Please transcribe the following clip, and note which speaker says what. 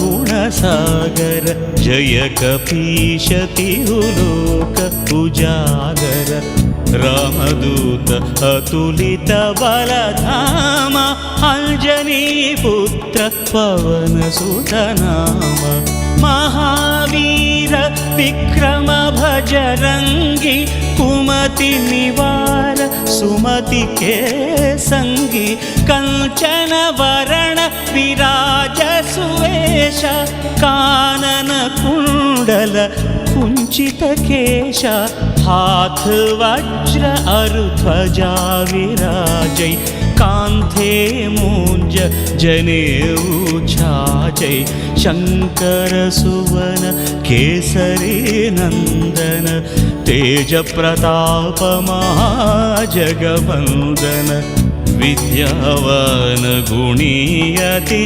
Speaker 1: ज्ञानगुणसागर जय कपीश तिरुलोक उजागर रामदूत अतुलित बलधाम अंजनीपुत्र पवनसुत नाम महावीर विक्रम भजरंगी कुमति निवार सुमति के संगी कंचन वरण विराज सुवेश कानन कुंडल कुंचित केश हाथ वज्र अरुध्वजा विराजै कांथे मूंज जनेऊ छाजै शंकर सुवन केसरी नंदन तेज प्रताप महाजगवंदन विद्यावान गुणी अति